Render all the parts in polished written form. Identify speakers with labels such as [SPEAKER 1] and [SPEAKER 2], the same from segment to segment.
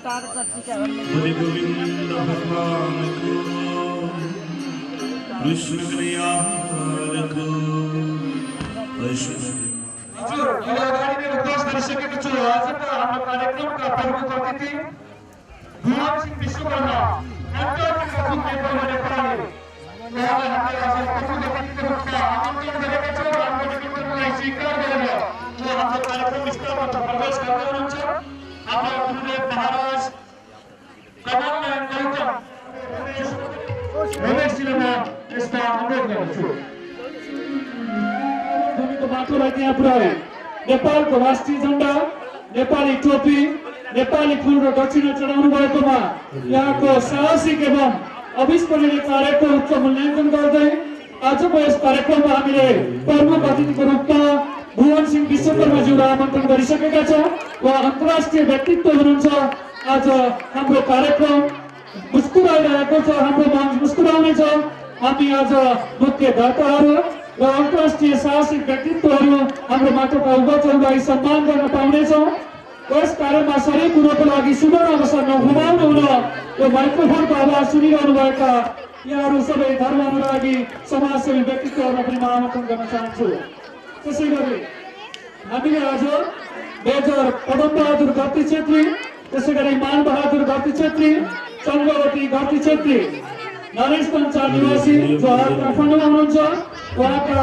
[SPEAKER 1] हरि गोविंद भगवान को कृष्ण कन्हैया को
[SPEAKER 2] गाड़ी में उपदेश कर सके कुछ आज का हम कार्यक्रम का प्रमुख अतिथि भुवन सिंह विश्वकर्मा अंतर के रूप में बने पड़े यहाँ हमारे आज प्रमुख अतिथि के रूप में आमंत्रण करेंगे जो हम लोग को स्वीकार करेंगे तो हम कार्यक्रम स्थल पर प्रवेश करते हैं हमारे गुरुदेव महाराज कमल में गौतम रमेश जी ने इसका अनुरोध गर्छु भूमिको माटोलाई त्यहाँ पुर्याए नेपालको राष्ट्रिय झण्डा नेपाली टोपी नेपाली फूल र दक्षिणा चढाउनु भएकोमा यहाँको साहसिक एवं अविस्मरणीय कार्यको उच्च मूल्याङ्कन गर्दै आजको यस कार्यक्रममा हामीले प्रमुख अतिथिको रूपमा भुवन सिंह विश्वकर्माज्यूलाई आमन्त्रण गरिसकेका छौँ। उहाँ अन्तर्राष्ट्रिय व्यक्तित्व हुनुहुन्छ। आज हाम्रो कार्यक्रम मुस्कुराइरहेको छ, हाम्रो मन मुस्कुराउनेछ। हामी आज मुख्य दाताहरू र अन्तर्राष्ट्रिय साहसिक व्यक्तित्वहरू हाम्रो माटोका उभा सम्मान गर्न पाउनेछौँ। यस कार्यमा सबै कुरोको लागि सुवर्ण अवसर नगुमाउनु हुन यो माइक्रोफोनको आवाज सुनिरहनुभएका यहाँहरू सबै धर्मानुरागी समाजसेवी व्यक्तित्वहरूलाई पनि म आमन्त्रण गर्न चाहन्छु। त्यसैगरी हामीले आज मेजर पदमबहादुर घरती छेत्री, त्यसैगरी मानबहादुर घरती छेत्री, चन्द्रवती घरती छेत्री, नरेशगञ्ज निवासी जो काठमाडौँमा हुनुहुन्छ, उहाँका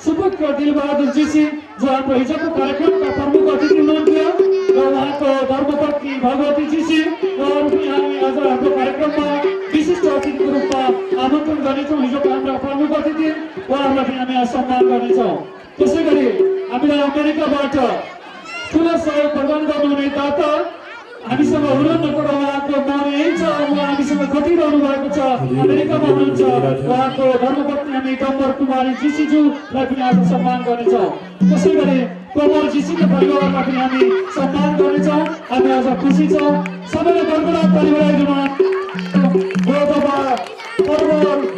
[SPEAKER 2] सुपुत्र दिलबहादुर जीसी जो हाम्रो हिजोको कार्यक्रमका प्रमुख अतिथि हुनुहुन्थ्यो र उहाँको धर्मपत्नी भगवती जीसी उहाँहरू पनि हामी आज हाम्रो कार्यक्रममा विशिष्ट अतिथिको रूपमा आमन्त्रण गर्नेछौँ। हिजोको हाम्रा प्रमुख अतिथि उहाँहरूलाई पनि हामी सम्मान गर्नेछौँ। त्यसैगरी हामीलाई अमेरिकाबाट ठुलो सहयोग प्रदान गर्नुहुने दाता हामीसँग हुनुहुन्न तर उहाँको नाम यही छ, उहाँ हामीसँग खटिरहनु भएको छ, अमेरिकामा हुनुहुन्छ। उहाँको धर्मपत्नी हामी डम्बर कुमारी जीसीज्यूलाई पनि आज सम्मान गर्नेछौँ। त्यसैगरी कोमल जीसीको परिवारलाई पनि हामी सम्मान गर्नेछौँ। हामी आज खुसी छौँ। सबैले गडगडाट ताली बजाइदिनु।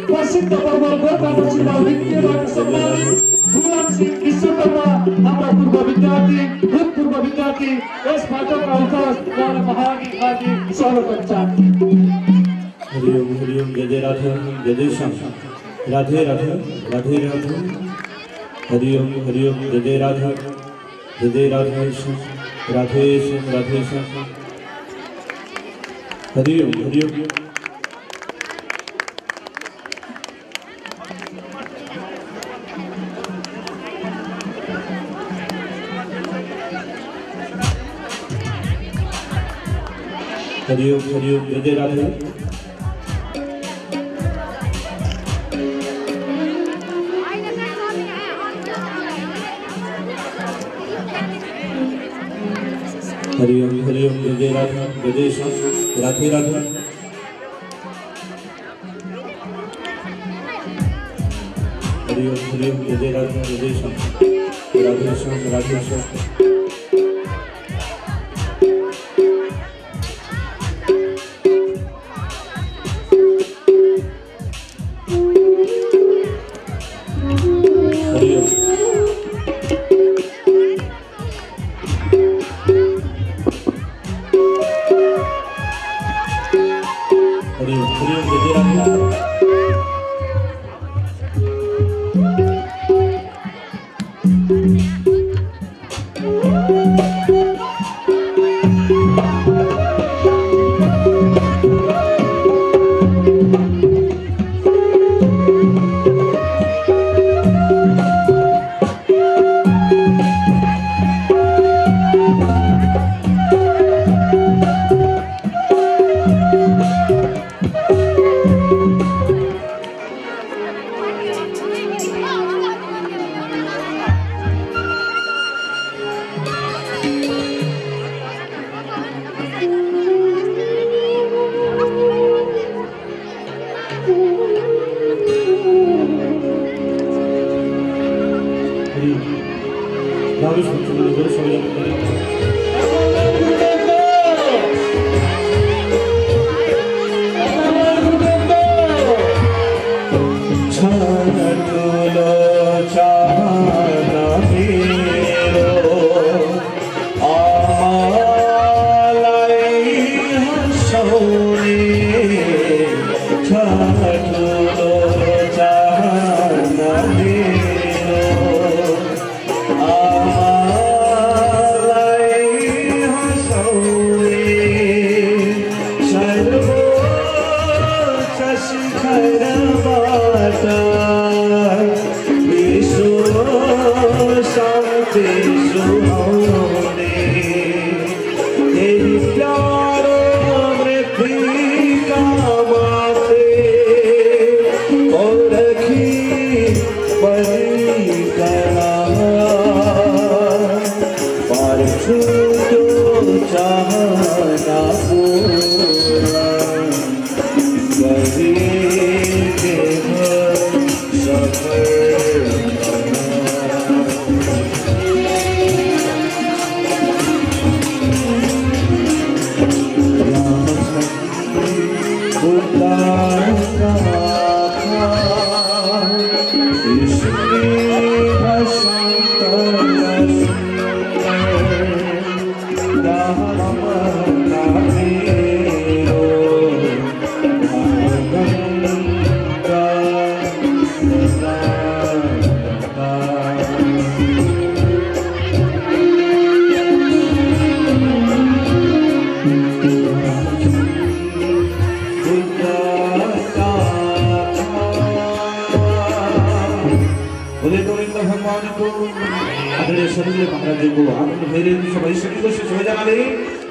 [SPEAKER 2] प्रसिद्ध पर्वल गोर्खा दक्षिणमा विद्याबाट सम्मानित भुवन सिंह विश्वकर्मा हाम्रा पूर्व विद्यार्थी, भूतपूर्व विद्यार्थी यस बाटोका उत्तर उहाँलाई महान हार्दिक स्वागत गर्न चाहन्छु।
[SPEAKER 1] हरिओम जय जय राधे जय श्याम राधे राधे राधे राधे हरिओम जय जय राधे राधे श्याम राधे श्याम राधे श्याम हरिओम हरिओम जय जय राधे हरिओम जय जय राधे जय जय श्याम राधे राधे हरिओम जय जय राधे जय जय श्याम राधे श्याम राधे श्याम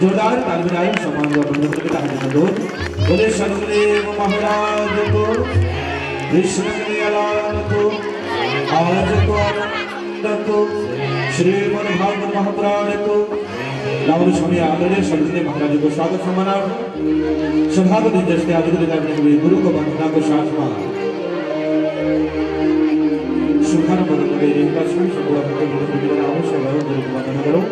[SPEAKER 3] जोरदार तालबेनाई सम्मान व बंधु के तहत बंधु बोले सदगुरुदेव महाराज को कृष्ण कन्हैयालाल को आज को आनंद को श्रीमद् भागवत महापुराण को राहुल स्वामी आदरणीय सदगुरुदेव महाराज को स्वागत सम्मान सभा को निर्देश के आदरणीय अपने गुरु को वंदना को साथ सुखान बदल के इनका सुन सब आपके गुरु को नाम से गुरु को वंदना करो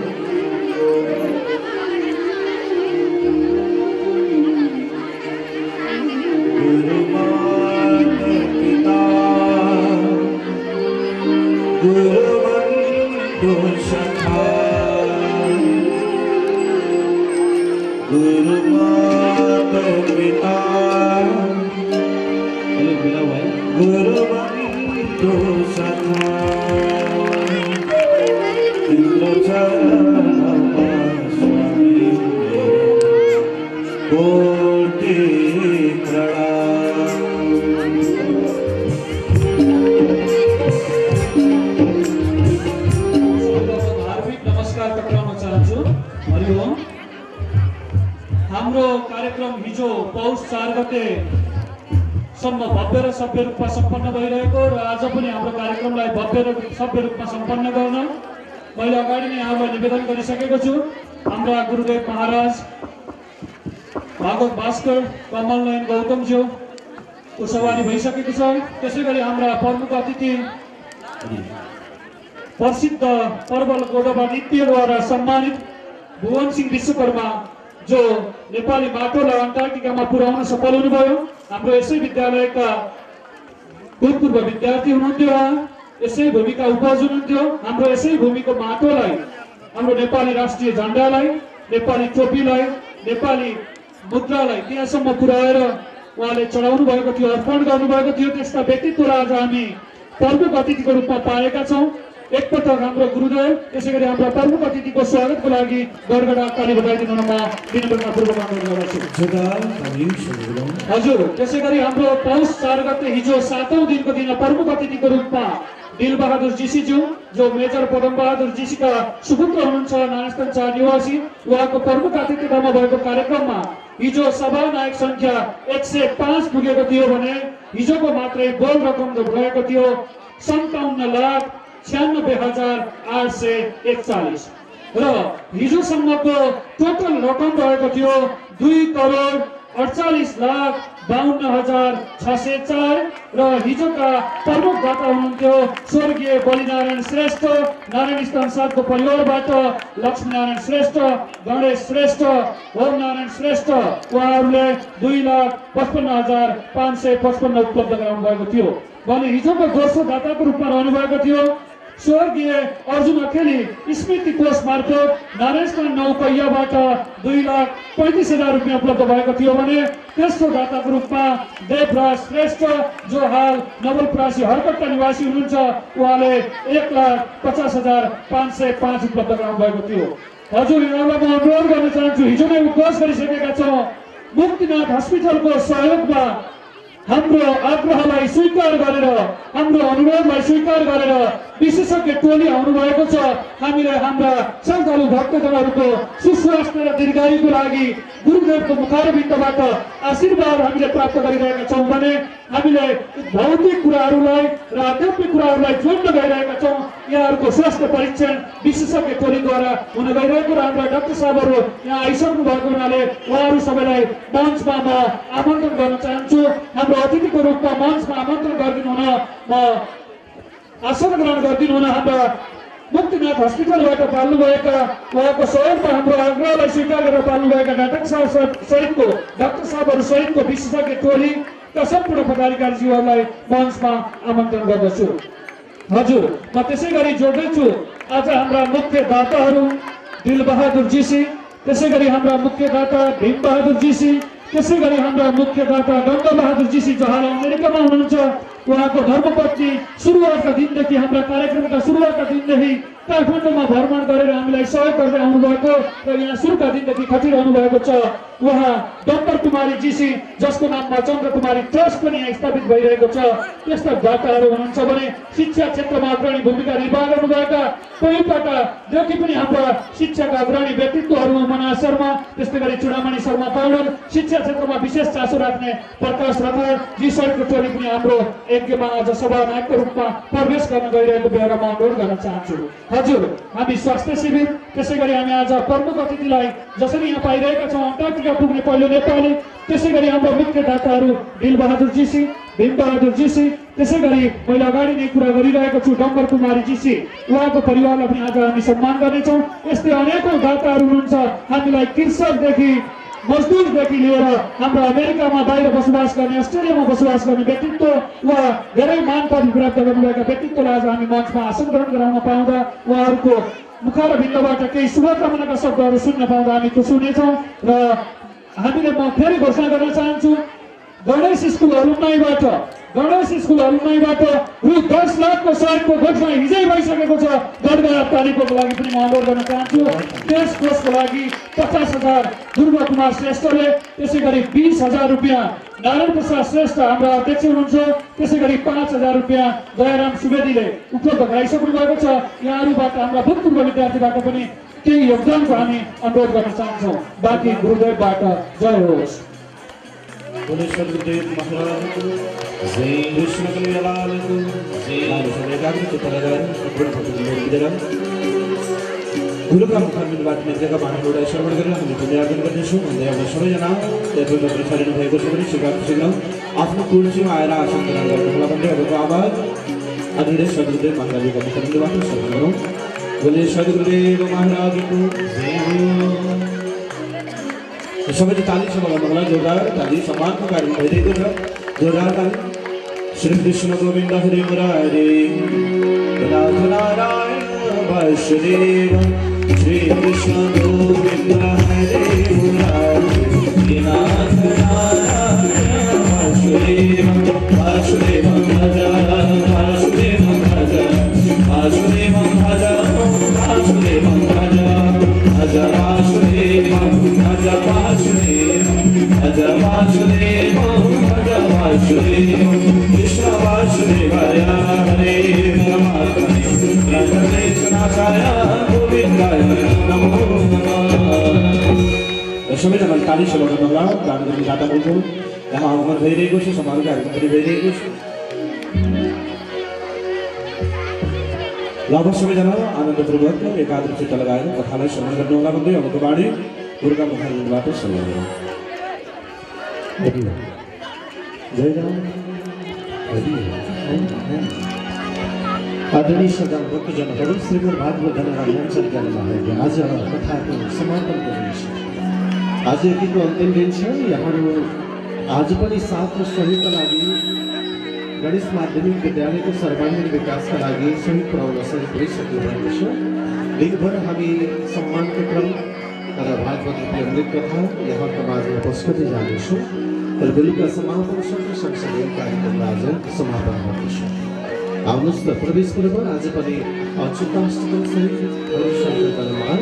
[SPEAKER 3] Guru
[SPEAKER 2] गते सम्म भव्य र सभ्य रूपमा सम्पन्न भइरहेको र आज पनि हाम्रो कार्यक्रमलाई भव्य र सभ्य रूपमा सम्पन्न गर्न मैले अगाडि नै यहाँलाई निवेदन गरिसकेको छु। हाम्रा गुरुदेव महाराज भागवत भास्कर कमल नयन गौतमज्यूको सवारी भइसकेको छ। त्यसैगरी हाम्रा प्रमुख अतिथि प्रसिद्ध पर्वल गोडबा नृत्यद्वारा सम्मानित भुवन सिंह विश्वकर्मा जो नेपाली माटोलाई अन्टार्कटिकामा पुर्याउन सफल हुनुभयो। हाम्रो यसै विद्यालयका भूतपूर्व विद्यार्थी हुनुहुन्थ्यो, यसै भूमिका उपज हुनुहुन्थ्यो। हाम्रो यसै भूमिको माटोलाई, हाम्रो नेपाली राष्ट्रिय झण्डालाई, नेपाली टोपीलाई, नेपाली मुद्रालाई त्यहाँसम्म पुर्याएर उहाँले चढाउनु भएको थियो, अर्पण गर्नुभएको थियो। त्यस्ता व्यक्तित्वलाई आज हामी प्रमुख अतिथिको रूपमा पाएका छौँ। एकपटक हाम्रो गुरुदेव त्यसैगरी हाम्रा प्रमुख अतिथिको स्वागतको लागि गडगडा ताली बजाइदिनु म विनम्रतापूर्वक अनुरोध गर्दछु। हजुर, त्यसैगरी हाम्रो पौष 4 गते हिजो 7औं दिनको दिन प्रमुख अतिथिको रूपमा दिलबहादुर जीसीज्यू जो मेजर पदमबहादुर जीसीका सुपुत्र हुनुहुन्छ, नारायणस्थान 4 निवासी, उहाँको प्रमुख अतिथितामा भएको कार्यक्रममा हिजो सभा नायक संख्या 105 पुगेको थियो भने हिजोको मात्रै बोल रकम भएको थियो 57,96,841 र हिजोसम्मको टोटल रकम रहेको थियो 2,48,52,604 र हिजोका प्रमुख दाता हुनुहुन्थ्यो स्वर्गीय बलिनारायण श्रेष्ठ, नारायणस्थान 7 को परिवारबाट लक्ष्मीनारायण श्रेष्ठ, गणेश श्रेष्ठ, होम नारायण श्रेष्ठ, उहाँहरूले 2,55,555 उपलब्ध गराउनु भएको थियो भने हिजोको दोस्रो दाताको रूपमा रहनु भएको थियो स्वर्गीय अर्जुन अखेली स्मृति कोष मार्फत नारायणस्थान 9 कैयाबाट 2,35,000 रुपियाँ उपलब्ध भएको थियो भने तेस्रो दाताको रूपमा देवराज श्रेष्ठ जो हाल नवलपरासी हरकट्टा निवासी हुनुहुन्छ, उहाँले 1,50,505 उपलब्ध गराउनु भएको थियो। हजुर, यहाँलाई म अनुरोध गर्न चाहन्छु, हिजो नै उद्घोष गरिसकेका छौँ, मुक्तिनाथ हस्पिटलको सहयोगमा हाम्रो आग्रहलाई स्वीकार गरेर, हाम्रो अनुरोधलाई स्वीकार गरेर विशेषज्ञ टोली आउनु भएको छ। हामीले हाम्रा श्रद्धालु भक्तजनहरूको सुस्वास्थ्य र दीर्घायुको लागि गुरुदेवको मुखारबिन्दबाट आशीर्वाद हामीले प्राप्त गरिरहेका छौँ भने हामीले भौतिक कुराहरूलाई र आध्यात्मिक कुराहरूलाई जोड्न गइरहेका छौँ। यहाँहरूको स्वास्थ्य परीक्षण विशेषज्ञ टोलीद्वारा हुन गइरहेको र हाम्रा डाक्टर साहबहरू यहाँ आइसक्नु भएको हुनाले उहाँहरू सबैलाई मञ्चमा म आमन्त्रण गर्न चाहन्छु। हाम्रो अतिथिको रूपमा मञ्चमा आमन्त्रण गरिदिनु हुन म आसन ग्रहण गरिदिनु हुन हाम्रा मुक्तिनाथ हस्पिटलबाट पाल्नुभएका उहाँको सहयोगमा हाम्रो आग्रहलाई स्वीकार गरेर पाल्नुभएका डाक्टर साहबहरू सहितको विशेषज्ञ टोलीका सम्पूर्ण पदाधिकारीज्यूहरूलाई मञ्चमा आमन्त्रण गर्दछु। हजुर, म त्यसै गरी जोड्दैछु आज हाम्रा मुख्य दाताहरू दिलबहादुर जीसी, त्यसै गरी हाम्रा मुख्य दाता भीमबहादुर जीसी, त्यसै गरी हाम्रा मुख्य दाता गङ्गाबहादुर जीसी जो हाल अमेरिकामा हुनुहुन्छ। उहाँको धर्मपत्नी सुरुवातका दिनदेखि हाम्रा कार्यक्रमका सुरुवातका दिनदेखि काठमाडौँमा भ्रमण गरेर हामीलाई सहयोग गर्दै आउनुभएको र यहाँ सुरुका दिनदेखि खटिरहनु भएको छ। उहाँ डम्बर कुमारी जीसी जसको नाममा चन्द्र कुमारी ट्रस्ट पनि यहाँ स्थापित भइरहेको छ। त्यस्ता दाताहरू हुनुहुन्छ भने शिक्षा क्षेत्रमा अग्रणी भूमिका निर्वाह गर्नुभएका पहिलोपटकदेखि पनि हाम्रा शिक्षाका अग्रणी व्यक्तित्वहरू मना शर्मा, त्यस्तै गरी चुडामणि शर्मा पौडेल, शिक्षा क्षेत्रमा विशेष चासो राख्ने प्रकाश रथार जी सहितको टोली पनि हाम्रो यज्ञमा आज सभानायकको रूपमा प्रवेश गर्न गइरहेको बेलामा म अनुरोध गर्न चाहन्छु। हजुर, हामी स्वास्थ्य शिविर, त्यसै गरी हामी आज प्रमुख अतिथिलाई जसरी यहाँ पाइरहेका छौँ अन्टार्कटिका पुग्ने पहिलो नेपाली, त्यसै गरी हाम्रो मुख्य दाताहरू दिलबहादुर जीसी, भीमबहादुर जीसी, त्यसै गरी मैले अगाडि नै कुरा गरिरहेको छु डम्बर कुमारी जीसी, उहाँको परिवारलाई पनि आज हामी सम्मान गर्नेछौँ। यस्तै अनेकौँ दाताहरू हुनुहुन्छ। हामीलाई कृषकदेखि मजदुरदेखि लिएर हाम्रो अमेरिकामा बाहिर बसोबास गर्ने, अस्ट्रेलियामा बसोबास गर्ने व्यक्तित्व वा धेरै मान पदवी प्राप्त गर्नुभएका व्यक्तित्वलाई आज हामी मञ्चमा आसन ग्रहण गराउन पाउँदा उहाँहरूको मुखारबिन्दबाट केही शुभकामनाका शब्दहरू सुन्न पाउँदा हामी खुसी हुनेछौँ। र हामीले म फेरि घोषणा गर्न चाहन्छु, गणेश स्कुल अलुमनाईबाट रु 10 लाखको सहयोगको घोषणा हिजै भइसकेको छ। गडगडा तालिमको लागि पनि म अनुरोध गर्न चाहन्छु। त्यस कोषको लागि 50,000 ध्रुव कुमार श्रेष्ठले, त्यसै गरी 20,000 रुपियाँ नारायण प्रसाद श्रेष्ठ हाम्रा अध्यक्ष हुनुहुन्छ, त्यसै गरी 5,000 रुपियाँ दयाराम सुवेदीले उपलब्ध गराइसक्नु भएको छ। यहाँहरूबाट हाम्रा भूतपूर्व विद्यार्थीबाट पनि केही योगदानको हामी अनुरोध गर्न चाहन्छौँ। बाँकी गुरुदेवबाट जय होस्।
[SPEAKER 1] बोले सदगुरुदेव महाराज को जय। कृष्ण कन्हैया लाल को जय। गुरुका मुखारबिन बातमी जग्गा महानुभावलाई श्रवण गरेर हामी पुण्यार्जन गर्नेछौँ भन्दै अब सबैजना यहाँबाट प्रसारण भएको छ भने शीघ्र आफ्नो कुर्सीमा आएर आसन ग्रहण गर्नुहोला भन्दै अबको आवाज आदरणीय सदगुरुदेव महाराजको मुखारबिनबाट श्रवण गरौँ। बोले सदगुरुदेव महाराजको जय। सबैले ताली छ बगाउनुको लागि जोरदार ताली सम्मानको कार्यक्रम भइरहेको छ। जोरदार ताली। श्री कृष्ण गोविन्द हरे मुरारे नाथ नारायण वासुदेव। श्री कृष्ण गोविन्द हरे मुरारे नाथ नारायण वासुदेव। वासुदेवं भज वासुदेवं भज वासुदेवं भज वासुदेवं भज भज वासुदेवं भज वासुदेवं भज वासुदेवं भज वासुदेवं। कृष्ण वासुदेवाय हरे नमः कृष्णाय गोविन्दाय नमो नमः। सबैजना ताली बजाउनुहोला। गान गर्ने गाता बोल्छौँ। यहाँ आगमन भइरहेको छ, समारोह कार्यक्रम पनि भइरहेको छ। ल अब सबैजना आनन्दपूर्वक एकाग्र चित्त लगाएर कथालाई श्रवण गर्नुहोला भन्दै अबको बाणी गुरुका मुखारबिनबाट श्रवण गरौँ। जय राम।
[SPEAKER 4] आदरणीय सदा भक्तजनहरू श्रीमद् भागवत धनराज सञ्चालनमा आज कथाको समापन गरिन्छ। आज यतिको अन्तिम दिन छ। यहाँहरू आज पनि साथ र सहयोगका लागि गणेश माध्यमिक विद्यालयको सर्वाङ्गीण विकासका लागि सहयोग पुर्याउन सहयोग गरिसक्नु भएको छ। दिनभर हामी सम्मानको क्रम र भागवत रूपी अमृत कथा यहाँका माझमा पस्कदै जानेछौँ। तर बेलुका समापन सत्र सँगसँगै कार्यक्रमलाई आज समापन गर्नेछौँ। आउनुहोस् त प्रवेश पूर्व आज पनि अच्युताष्टकम सहित संकीर्तनमा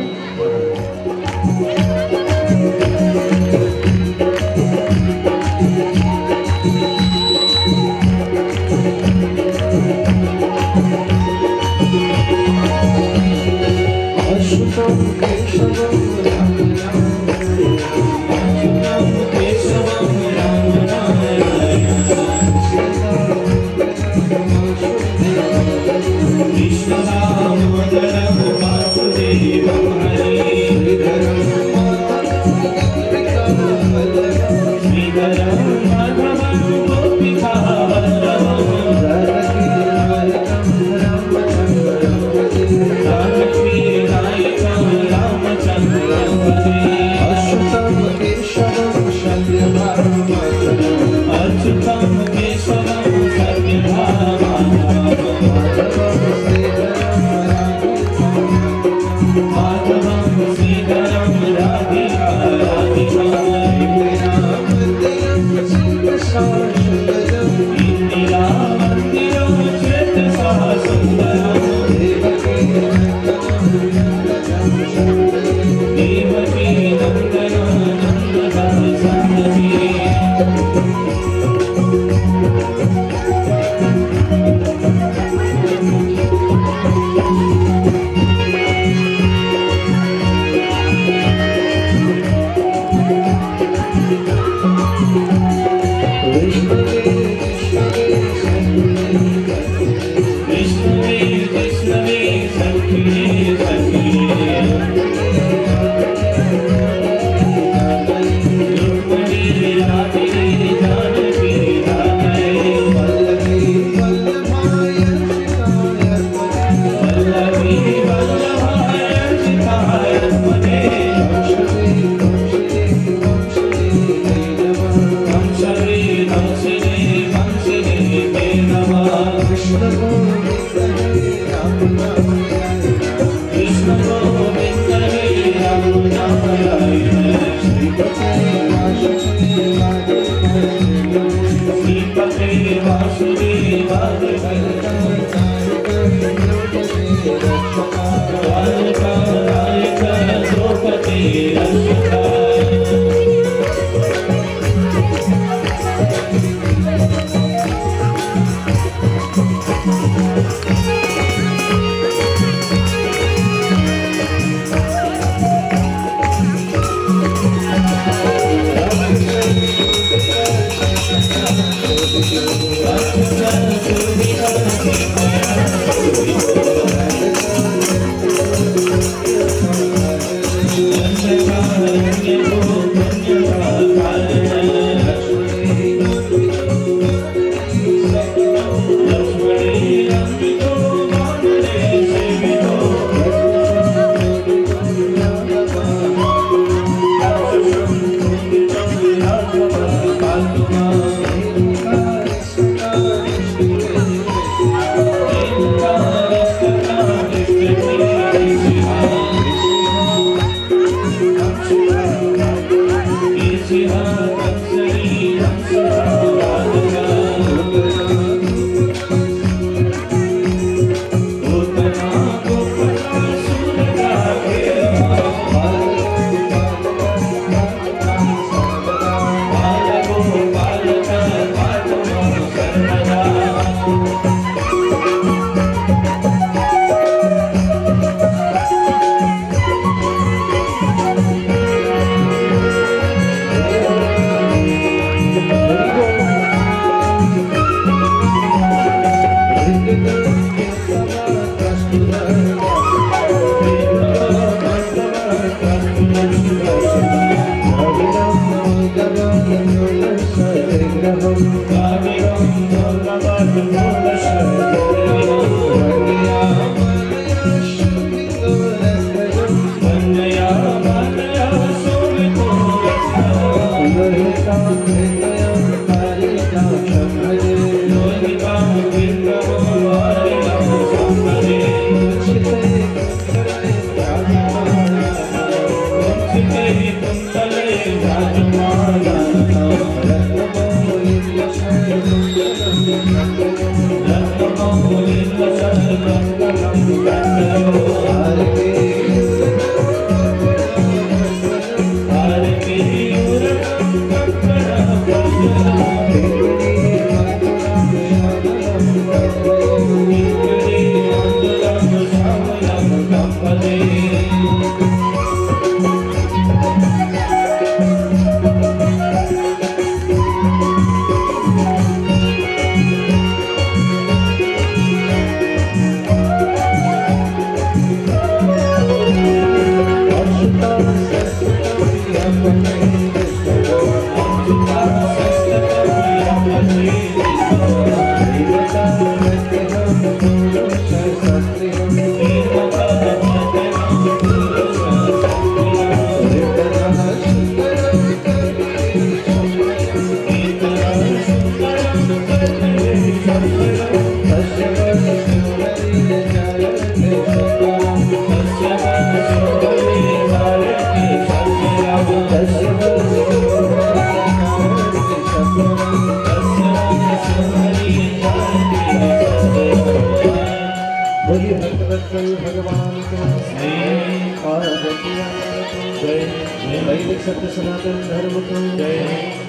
[SPEAKER 4] वैदिक सत्य सनातन धर्म को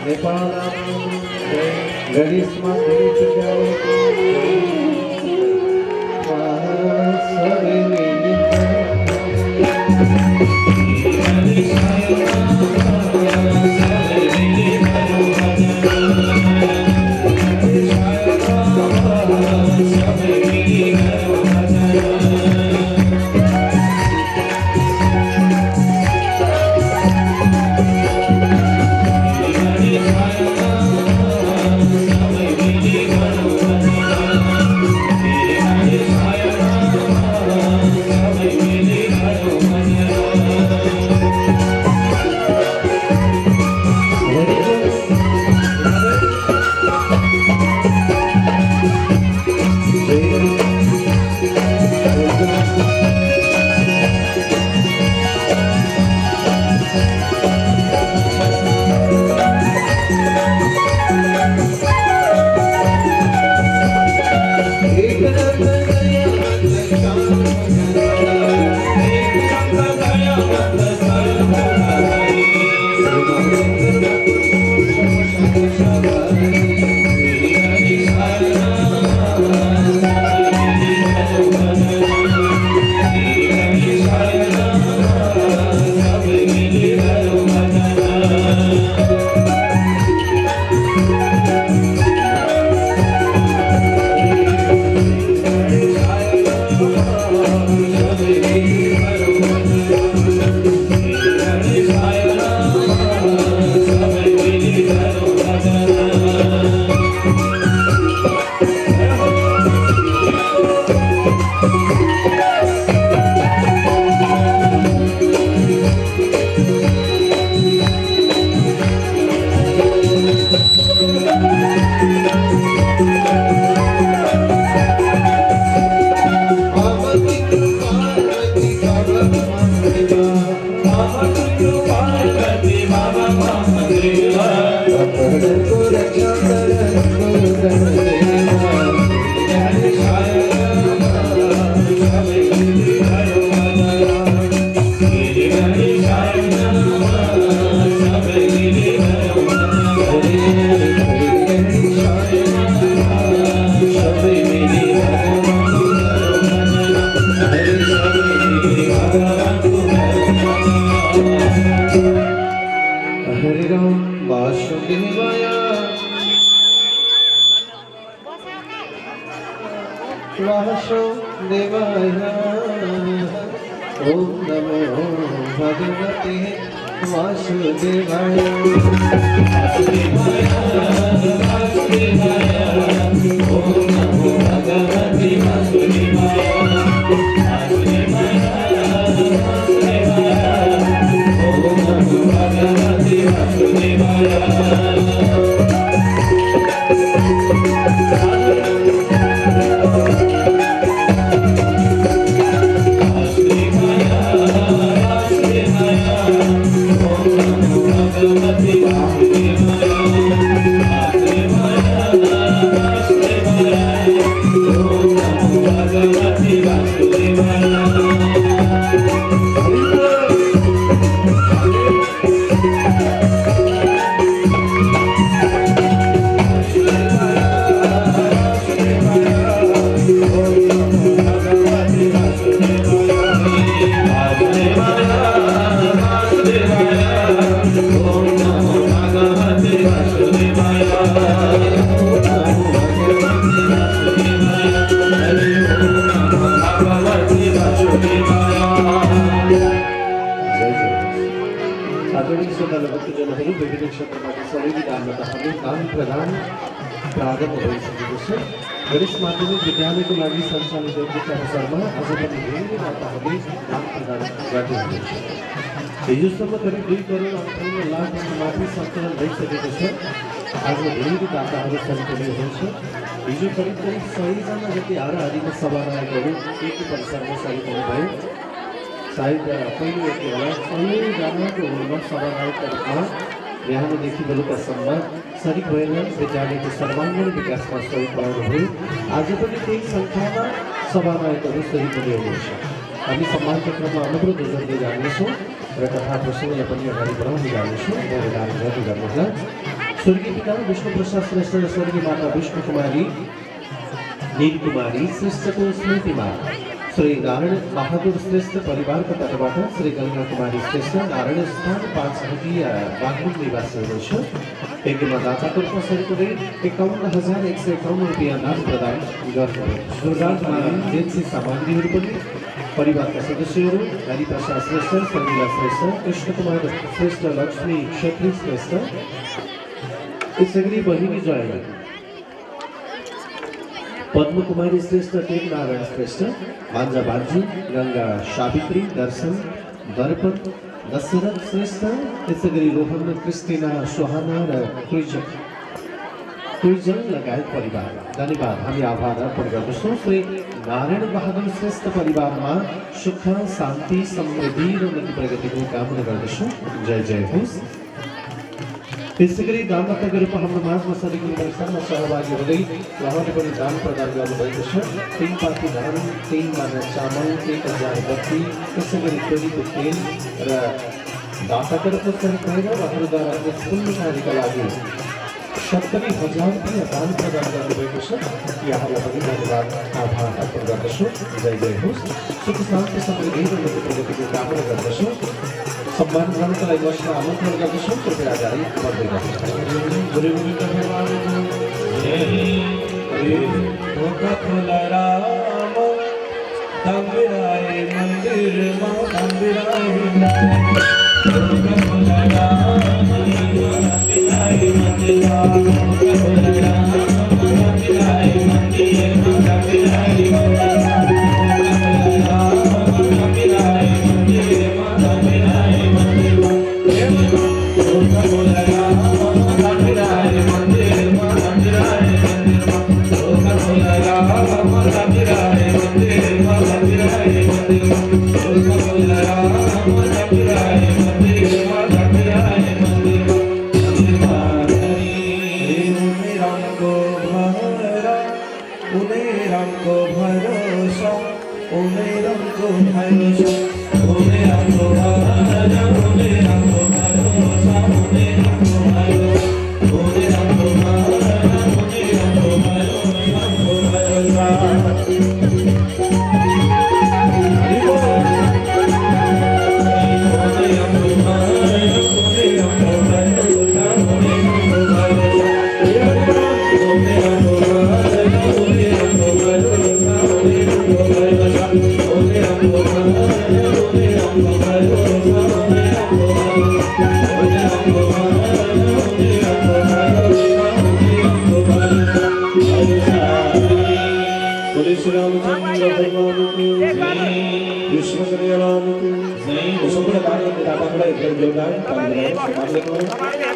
[SPEAKER 4] नेपाल गणेश माँ वासुदेवाय ओम नमो भगवते वासुदेवाय ओम नमो भगवते वासुदेवाय ओम नमो भगवते वासुदेवाय गणेश माध्यमिक विद्यालयको लागि सञ्चालित एक अवसरमा आज पनि धेरै माताहरूले दान प्रदान गर्दै हुनुहुन्छ। हिजोसम्म करिब 2 करोड 58 लाख माथि सञ्चालन भइसकेको छ। आज धेरै दाताहरू सञ्चालित हुनुहुन्छ। हिजो करिब 100 जना जति हाराहारीमा सभानायकहरू एक परिसरमा सरिक हुनुभयो। सायद पहिलो एक होला 100 जनाको हुनुमा सभानायकका रूपमा बिहानदेखि बेलुकासम्म सरिक भएर विद्यालयको सर्वाङ्गीण विकासमा सहयोग पुर्याउनुभयो। आज पनि त्यही सङ्ख्यामा सभानायकहरू सरिक हुने हुनुहुन्छ। हामी सम्मान चक्रमा अनुरोध गर्दै जानेछौँ र कथा प्रसङ्गलाई पनि अगाडि बढाउँदै जानेछौँ। बलिदान गर्दै गर्नुहोला। स्वर्गीय पिता विष्णुप्रसाद श्रेष्ठ र स्वर्गीय माता विष्णु कुमारी नीलकुमारी श्रेष्ठको स्मृतिमा श्री नारायण बहादुर श्रेष्ठ परिवारको तर्फबाट श्री गङ्गा कुमारी श्रेष्ठ नारायण स्थान 5 हटिया बागलुङ निवासी हुनुहुन्छ। यज्ञमा दाताको रूपमा सरिक हुँदै 51,151 रुपियाँ दान प्रदान गर्नुभयो। दानमा जेन्सी सामग्रीहरू पनि परिवारका सदस्यहरू हरिप्रसाद श्रेष्ठ, शर्मिला श्रेष्ठ, कृष्णकुमार श्रेष्ठ, लक्ष्मी क्षेत्री श्रेष्ठ, यसरी बहिनी जय, पद्मकुमारी श्रेष्ठ, टेक नारायण श्रेष्ठ, भान्जा भान्जी, गङ्गा सावित्री, दर्शन, दर्पण, दशरथ श्रेष्ठ, यसरी रोहन, क्रिस्टिना, सोहाना र क्रिजल लगायत परिवार धन्यवाद हामी आभार अर्पण गर्दछौँ। श्री नारायण बहादुर श्रेष्ठ परिवारमा सुख शान्ति समृद्धि र उन्नति प्रगतिको कामना गर्दछौँ। जय जय होस्। त्यसै गरी दानदाताको रूपमा हाम्रो माझमा सरिक कार्यक्रममा सहभागी हुँदै उहाँले पनि दान प्रदान गर्नुभएको छ। 3 पाथी धान, 3 माना चामल, 1000 बत्ती, त्यसै गरी तोरीको तेल र दाताको रूपमा सरिक भएर उहाँहरूद्वारा यस पुण्य कार्यका लागि 70,000 रुपियाँ दान प्रदान गर्नुभएको छ। यहाँलाई पनि धन्यवाद आभार अर्पण गर्दछु। जय जय होस्। सुख शान्ति समृद्धि र उन्नति प्रगतिको कामना गर्दछु। सम्मान गर्नका लागि मसँग आमन्त्रण गर्दछु। कृपया अगाडि बढ्दै
[SPEAKER 3] Thank you. थोड़ा इधर जोरदार ताली बजाएं समाज को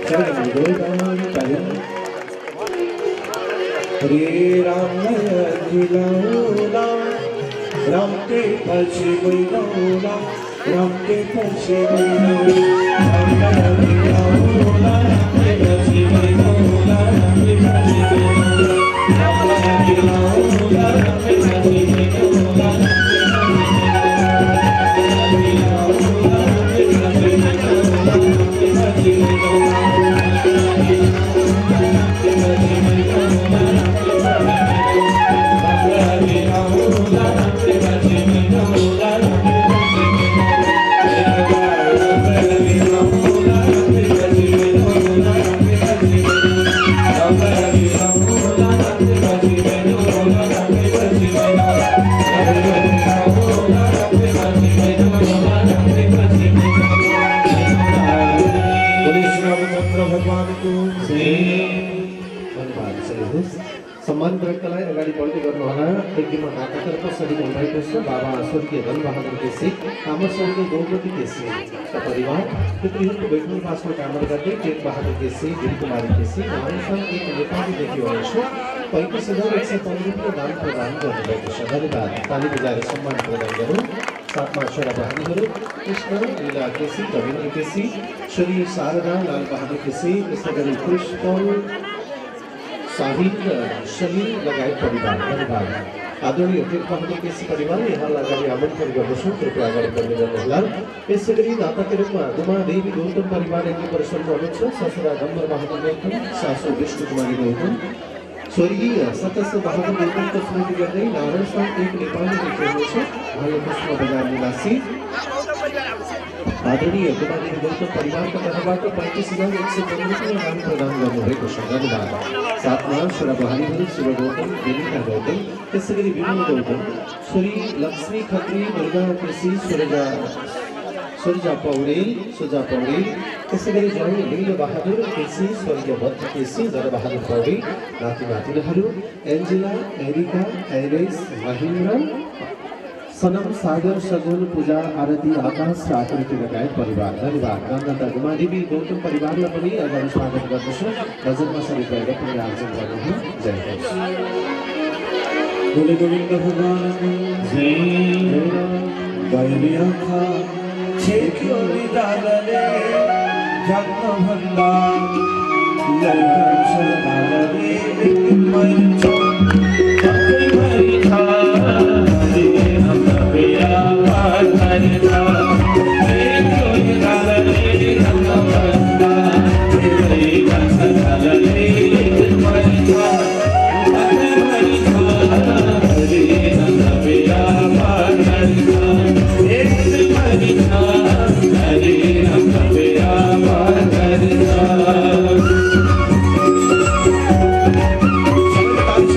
[SPEAKER 3] चरण जोरदार ताली हरे राम अखिलौला राम के पछे बैठौला राम के पछे बैठौला राम अखिलौला राम के पछे बैठौला राम के पछे बैठौला राम अखिलौला राम के पछे बैठौला
[SPEAKER 4] सम्मान ग्रहणलाई अगाडि बढ्दै गर्नुहोला। यज्ञमा नाटकको सजिलो भएको छ। बाबा स्वर्गीय धनबहादुर केसी, आमा स्वर्गीय गौमती केसी परिवार पितृहरूको वैकुण्ठवासको कामना गर्दै टेकबहादुर केसी, वीरकुमारी केसी अनुसार एक नेपालीदेखि हुनेछ 35,115 रुपियाँ दान प्रदान गर्नुभएको छ। धन्यवाद। ताली बजाएर सम्मान प्रदान गरौँ। साथमा छोरा बहादुरहरू कृष्ण लीला केसी, रविन्द्र केसी, श्री शारदा लाल बहादुर केसी, त्यसै गरी पुष्पल साहिल शलील लगायत परिवार। धन्यवाद। आदरणीय टेकबहादुर केसी परिवार यहाँलाई अगाडि आमन्त्रण गर्दछौँ। कृपया अगाडि बढ्दै गर्नुहोला। यसै गरी नाताका रूपमा दुमा देवी गौतम परिवार यज्ञ परिसरमा हुनुहुन्छ। ससुरा गम्बर बहादुर गौतम, सासू विष्णु कुमारी गौतम, स्वर्गीय सतस्य बहादुर गौतमको स्मृति गर्दै नारायण एक नेपाली लेखिनुहुन्छ। उहाँले पुष्प बजार निवासी आदरणीय दुमादेवी गौतम परिवारका तर्फबाट 35,115 रुपियाँ दान प्रदान गर्नुभएको छ। धन्यवाद। साथमा छोरा बुहारीहरू शिव गौतम, बेनिका गौतम, त्यसै गरी विमल गौतम, श्री लक्ष्मी खत्री, दुर्गा केसी, सुरजा पौडेल, त्यसै गरी जय लील बहादुर केसी, स्वर्गीय भद्र केसी, जरबहादुर पौडेल, नाति नातिनीहरू एन्जेला, एरिका, एरेस, महेन्द्र, सनम, सागर, सगुन, पूजा, आरती, आकाश र आकृति लगायत परिवार। धन्यवाद। गङ्गा गुमादेवी गौतम परिवारलाई पनि अगाडि स्वागत गर्दछु। भजनमा सबै गएर पनि आयोजन गर्नुहोस्। जय होस्।
[SPEAKER 1] बोले गोविंद भगवान की जय। आँखा छेक्यो निदालले जग्न भन्दा लैकन सदालले मर्छ अकै भरि छ
[SPEAKER 3] Hare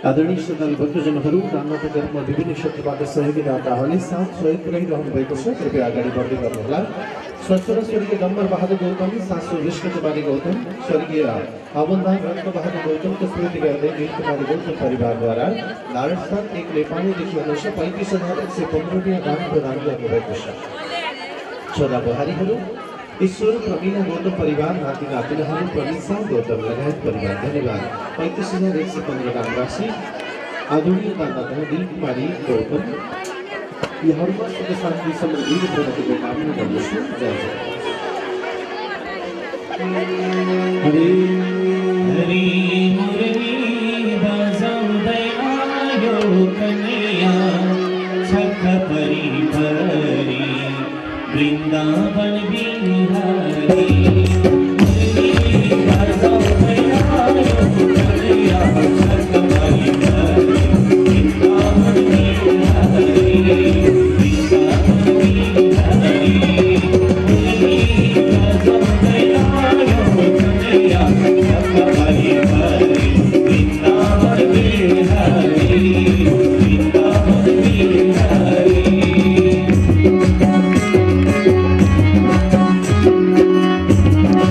[SPEAKER 4] आदरणीय श्रद्धालु भक्तजनहरू दानदातामा विभिन्न क्षेत्रबाट सहयोगी दाताहरूले साथ सहयोग पुर्याइरहनु भएको छ। कृपया अगाडि बढ्दै गर्नुहोला। स्वर्गीय डम्बर बहादुर गौतम, सासू विष्णु कुमारी गौतम, स्वर्गीय अवनदान रत्न बहादुर गौतमको स्मृति गर्दै वीर कुमारी गौतम परिवारद्वारा नारायण एक नेपालीदेखि अनुसार 35,115 दान प्रदान गर्नुभएको छ। छोरा बुहारीहरू ईश्वर प्रवीण गौतम परिवार, नाति नातिनाहरू प्रवीण गौतम लगायत परिवार धन्यवाद। 35,115 दान राशि आदरणीय दानदाता दिल कुमारी गौतम यहाँहरूमा सुख शान्ति समृद्धि र प्रगतिको कामना गर्दछु। जय जय।
[SPEAKER 1] हरि हरि मुरली बजाउँदै आयो कन्या छक्क परी परी वृन्दावन बिहारी। मुरली बजाउँदै आयो कन्या छक्क परी परी वृन्दावन बिहारी।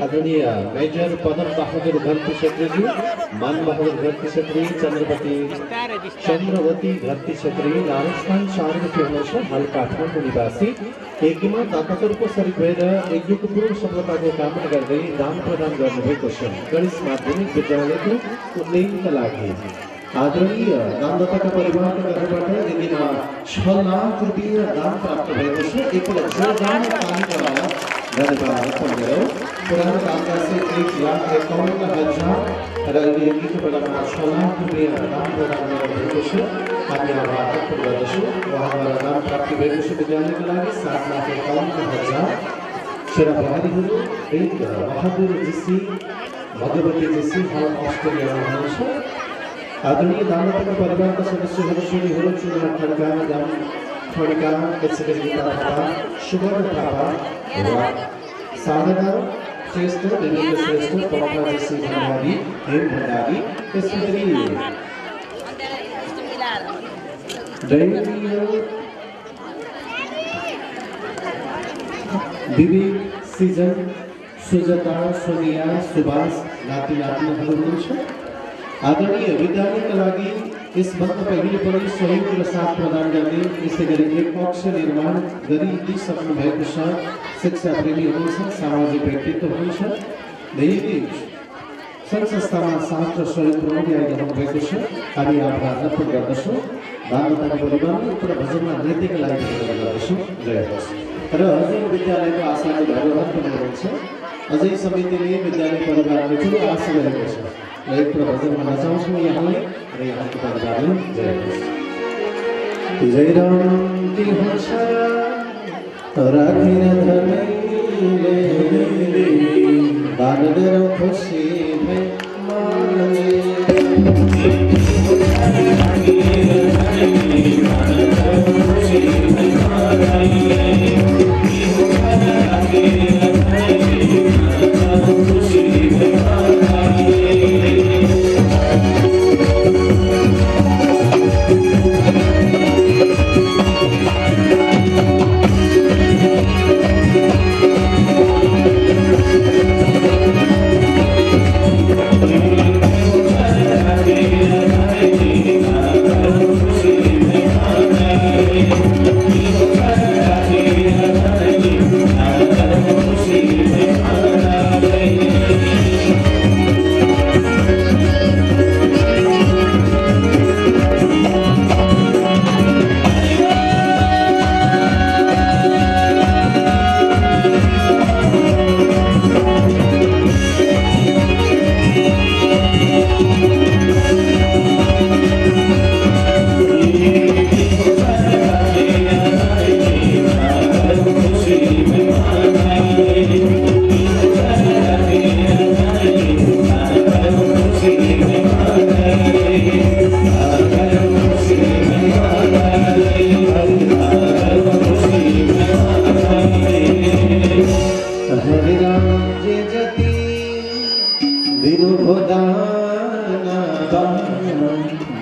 [SPEAKER 4] आदरणीय मेजर पदम बहादुर घरती क्षेत्री, मान बहादुर घरती क्षेत्री, चंद्रवती घरती क्षेत्री, नारायण शारदती हुनुहुन्छ हाल काठमाडौँ निवासी। यज्ञमा दातातर्फ सरिक भएर यज्ञको पूर्ण सफलताको कामना गर्दै दान प्रदान गर्नुभएको छ। गणेश माध्यमिक विद्यालयको उन्नयनका लागि आदरणीय दानदाताका परिवारका तर्फबाट यज्ञमा 6 लाख रुपियाँ दान प्राप्त भएको छ। एक लक्ष्य दान तालिका धन्यवाद सम्झेर पुरानो दानका से 1,51,000 र यज्ञको बेलामा 6 लाख रुपियाँ दान प्रदान गर्नुभएको छ। हामी आभार व्यक्त गर्दछौँ। उहाँबाट दान प्राप्ति भएको छ विद्यालयको लागि 7,51,000। छोरा बुहारीहरू एक बहादुर जीसी, भगवती जीसी हाल अस्ट्रेलियामा हुनुहुन्छ। आदरणीय दानदाताका परिवारका सदस्यहरू छोरीहरू चुना खड्का यसरी गीता थापा, सुवर्ण थापा र साधना श्रेष्ठ, देवेन्द्र श्रेष्ठ, पवना जीसी भण्डारी, हेम भण्डारी, त्यसरी विवेक, सिजन, सुजता, सोनिया, सुभाष नाति नातिनीहरू हुनुहुन्छ। आदरणीय विद्यालयका लागि यसभन्दा पहिले पनि सहयोग र साथ प्रदान गर्ने यसै गरी एक कक्ष निर्माण गरिदिइसक्नु भएको छ। शिक्षा प्रेमी हुनुहुन्छ, सामाजिक व्यक्तित्व हुनुहुन्छ, धेरै सङ्घ संस्थामा साथ र सहयोग पुर्याउँदै आइरहनु भएको छ। हामी आभार अर्पण गर्दछौँ। बालताको परिवारमा उक्त भजनमा नृत्यका लागि धन्यवाद गर्दछौँ। जय होस्। र हजुर विद्यालयको आशाको धन्यवाद पनि हुनुहुन्छ। अझै समितिले विद्यालय परिवारले ठुलो आशा गरेको छ र एक भजनमा नचाउँछौँ यहाँलाई र यहाँको परिवारलाई। जय होस्। जय राम की भाषा राखिन धरैले बाँधेर खुसी भई मनले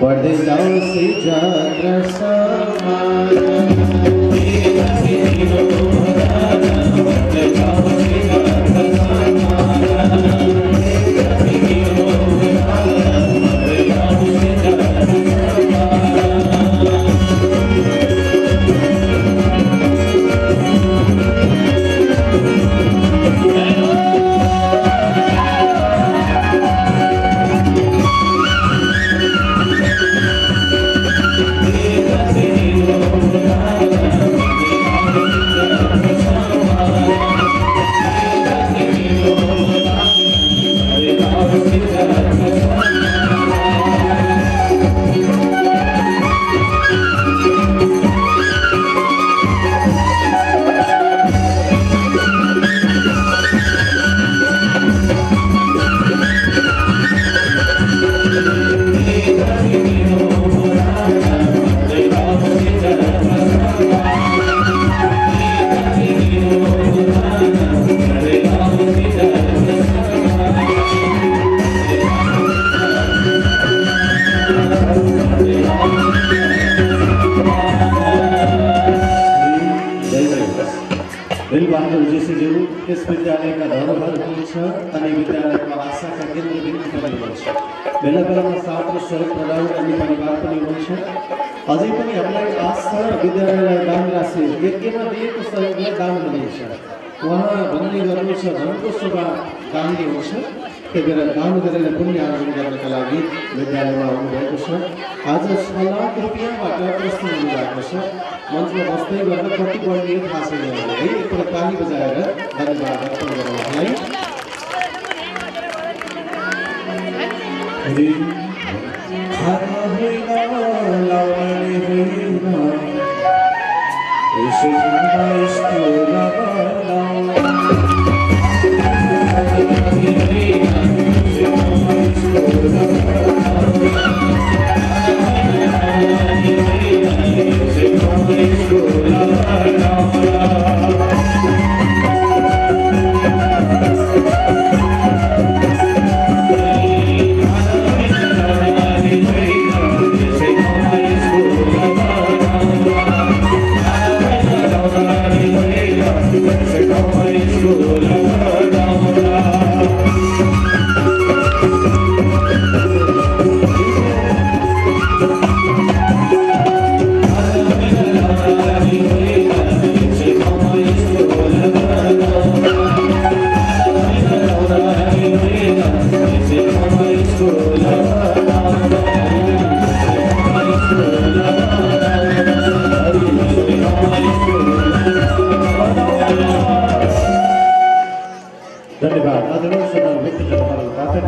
[SPEAKER 4] बढ़े जाओ से जात्रा यस विद्यालयका धरोहर हुनुहुन्छ अनि विद्यालयको आशाका केन्द्रबिन्दु पनि हुनुहुन्छ। बेला बेलामा साथ र सहयोग प्रदान गर्ने परिवार पनि हुनुहुन्छ। अझै पनि हामीलाई आशा विद्यालयलाई दान राशि यज्ञमा दिएको सहयोगलाई दान गरिन्छ। उहाँ भन्ने गर्नुहुन्छ धनको शोभा दानले हुन्छ। त्यही भएर दान गरेर पुण्य आर्जन गर्नका लागि विद्यालयमा आउनुभएको छ। आज 6 लाख रुपियाँबाट प्रश्न हुनुभएको छ। मञ्चमा बस्दै गर्दा कति बढ्ने थाहा छैन है। एकपल्ट ताली बजाएर धन्यवाद अर्पण गरौँ उहाँलाई।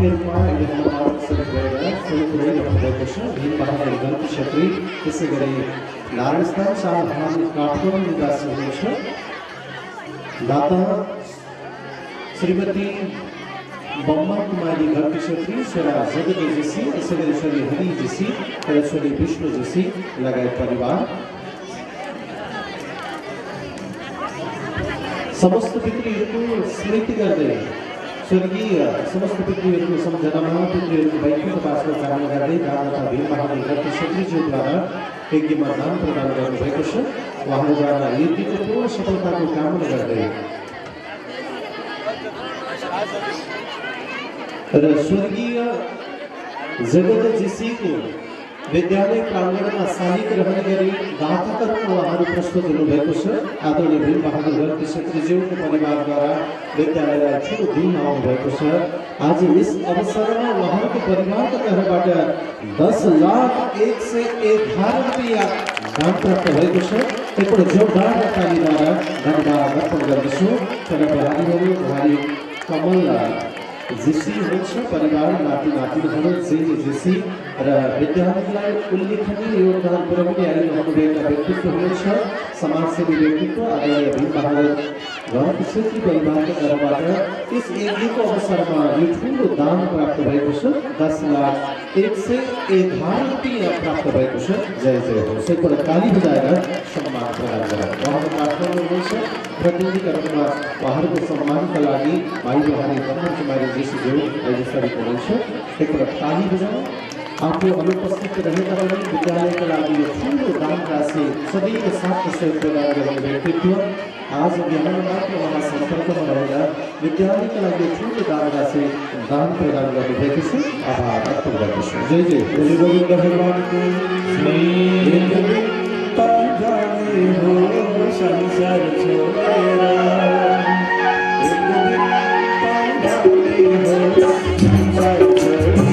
[SPEAKER 4] बाहेरमा एकदम सेलिब्रेट सेलिब्रेट भएको छ भीम बहादुर गण क्षेत्री त्यसै गरी नारायणस्थान शाहहान काठमाडौँ निवासी हुनुहुन्छ दाता श्रीमती बम्मा कुमारी घर क्षेत्री छोरा जगत जोशी त्यसै गरी छोरी हरि जोशी र छोरी विष्णु जोशी लगायत परिवार समस्त पितृहरूको स्मृति गर्दै स्वर्गीय समस्त पितृहरूको सम्झनामा पितृहरूको वैकुण्ठवासको कामना गर्दै दाता भीम बहादुर गण क्षेत्रीज्यूद्वारा यज्ञमा दान प्रदान गर्नुभएको छ उहाँद्वारा यज्ञको पूर्ण सफलताको कामना गर्दै र स्वर्गीय जगत जोशीको विद्यालय प्राङ्गणमा शाही ग्रहण गरी दाताका रूपमा उहाँहरू प्रस्तुत हुनुभएको छ आदरणीय भीम बहादुर गण क्षेत्रीज्यूको परिवारद्वारा विद्यालयलाई ठुलो दिन आउनुभएको छ आज यस अवसरमा उहाँहरूको परिवारको तर्फबाट 10,01,11 रुपियाँ दान प्राप्त भएको छ एकपल्ट जोरदार तालीद्वारा धन्यवाद अर्पण गर्दछु परिवारहरू उहाँले कमल जोशी हुनुहुन्छ परिवार नाति नातिनीहरू जे जोशी र विद्यालयलाई उल्लेखनीय योगदान पुर्याउने आइरहनुभएका व्यक्तित्व हुनुहुन्छ समाजसेवी व्यक्तित्व आदरणीय भीम बहादुर गण क्षेत्री परिवारको तर्फबाट यस यज्ञको अवसरमा यो ठुलो दान प्राप्त भएको छ 10,01,11 रुपियाँ प्राप्त भएको छ जय जय होस् एकपल्ट ताली बजाएर सम्मान प्रदान गरौँ उहाँहरू काठमाडौँ हुनुहुन्छ प्रतिनिधिका रूपमा उहाँहरूको सम्मानका लागि भाइ बहादुर बम्मा कुमारी जोशीज्यू अहिले हुनुहुन्छ एकपल्ट ताली बजाउँ आफू अनुपस्थित रहेका पनि विद्यालयका लागि यो ठुलो दान राशि सदैव साथ सहयोग प्रदान गर्ने व्यक्तित्व आज बिहान मात्र उहाँ सम्पर्कमा रहेर विद्यालयका लागि ठुलो दान राशि दान प्रदान गर्नुभएको छ आभार व्यक्त गर्दछु जय जय
[SPEAKER 1] बोले गोविंद भगवानको जाने हो संसार छोड़ेरा एक दिन जाने हो संसार छोड़ेरा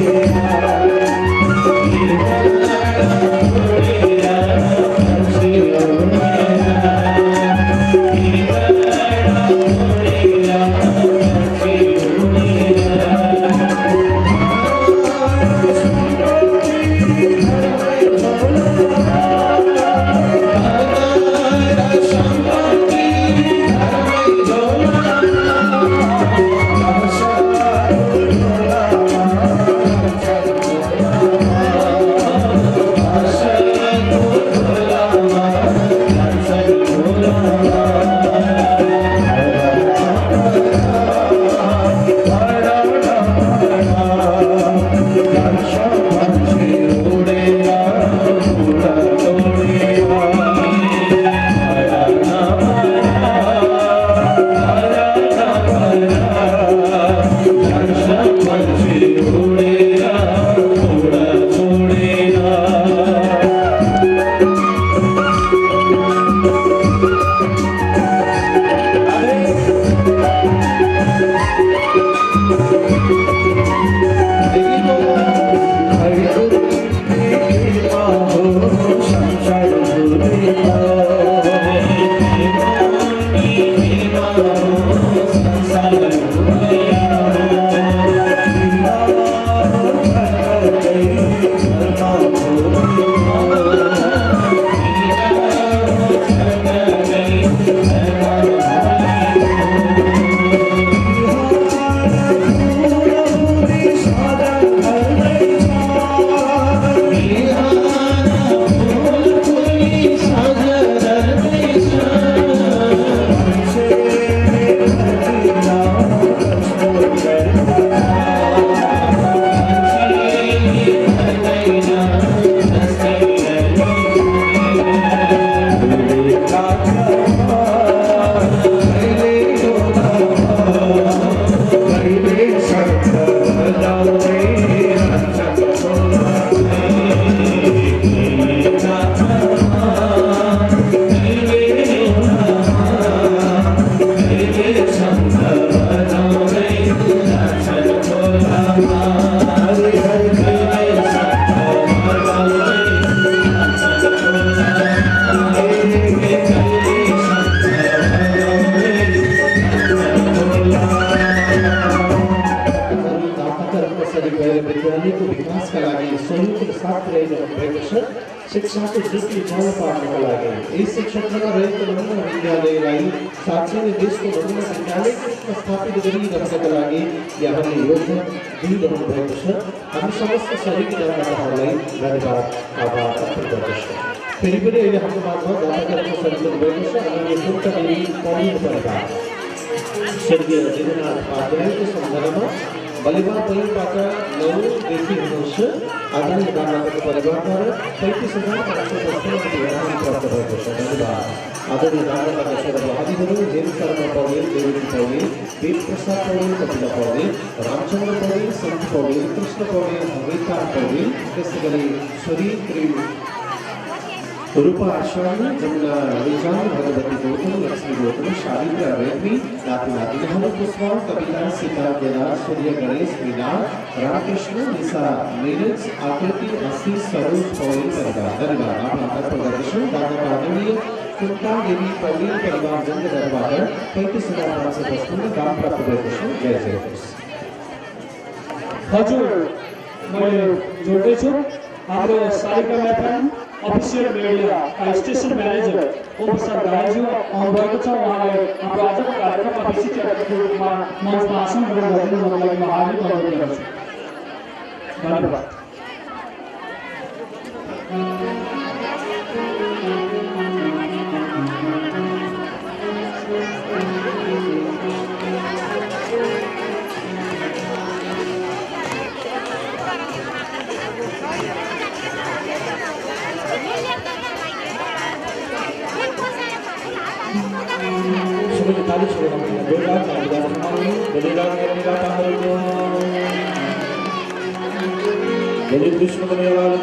[SPEAKER 4] शिक्षाको ज्योति झल् पार्नका लागि यस क्षेत्रमा रहेको नमुना विद्यालयलाई साँच्चै नै देशको नमुना विद्यालयको रूपमा स्थापित गरिराख्नका लागि यहाँले योगदान दिइरहनु भएको छ। हामी समस्त सहयोगी दाताहरूलाई धन्यवाद आभार अर्पण गर्दछौँ। फेरि पनि अहिले हाम्रो माझमा दाताको सहयोग भएको छ। हामी सुन्ता देवी पौडेल परिवार स्वर्गीय जगन्नाथ पात्रेको सम्झनामा बलिबा पहिलोबाट 9देखि हुनुहुन्छ आदरणीय दाताको परिवारद्वारा 35,555 इनाम प्राप्त भएको छ। धन्यवाद। आदरणीय दाताका सर्वहारीहरू हेम शर्मा पौडेल, देवी पौडेल, वेद प्रसाद पौडेल, कपिला पौडेल, रामचन्द्र पौडेल, सन्त पौडेल, कृष्ण पौडेल, भगवता पौडेल, त्यसै गरी छोरी रूपा आश्वानी, जमुना रिजाल, भगवती गौतम, लक्ष्मी गौतम, शालिग्रा रेग्मी, नाती नातिनीहरू पुष्प, कविता, सीता, बेला, सूर्य, गणेश, मीना, रामकृष्ण, निशा, नीरज, आकृति, आशीष, सरोज पौडेल परिवार। धन्यवाद। आभार अर्पण गर्दछौँ। दाताका आदरणीय कुन्ता देवी पौडेल परिवारजनबाट 35,555 दान प्राप्त भएको छ। जय जय होस्।
[SPEAKER 2] हजुर मैले जोड्दैछु हाम्रो Saligram FM official media station manager Om Prasad राईज्यू आउनुभएको छ। उहाँलाई हाम्रो आजको कार्यक्रममा विशिष्ट अतिथिको रूपमा मञ्चमा आसन ग्रहण गरिदिनुको लागि म हार्दिक अनुरोध गर्छु। धन्यवाद।
[SPEAKER 1] Sebagai tadi sudah kami lakukan, kami sudah mengalami pendidikan jadi Krishna menyelam.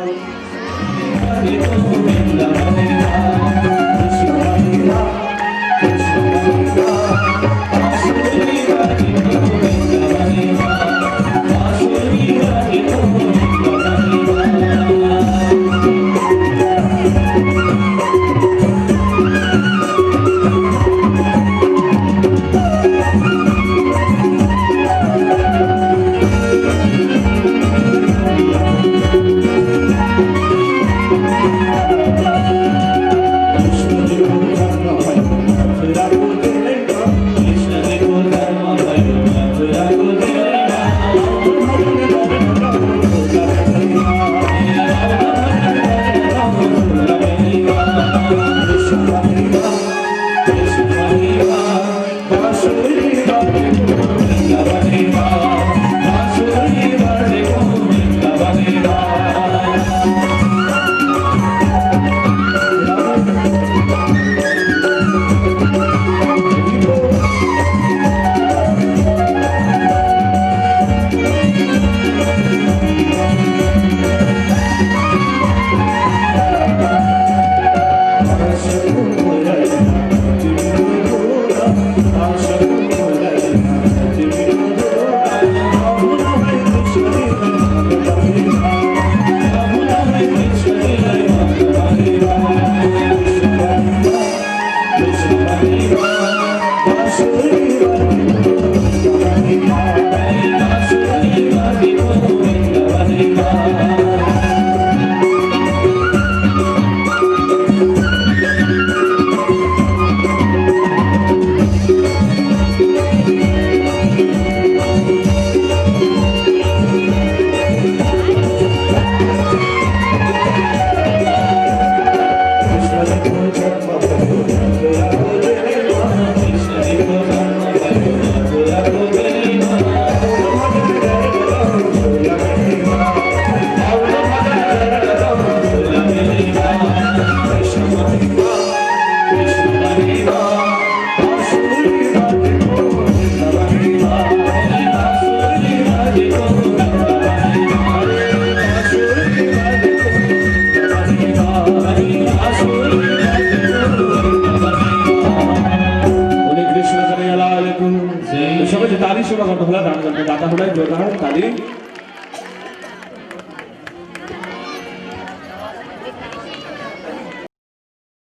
[SPEAKER 2] सबैले ताली सुरु गर्नु होला दान गर्ने दाताहरूलाई जोरदार ताली।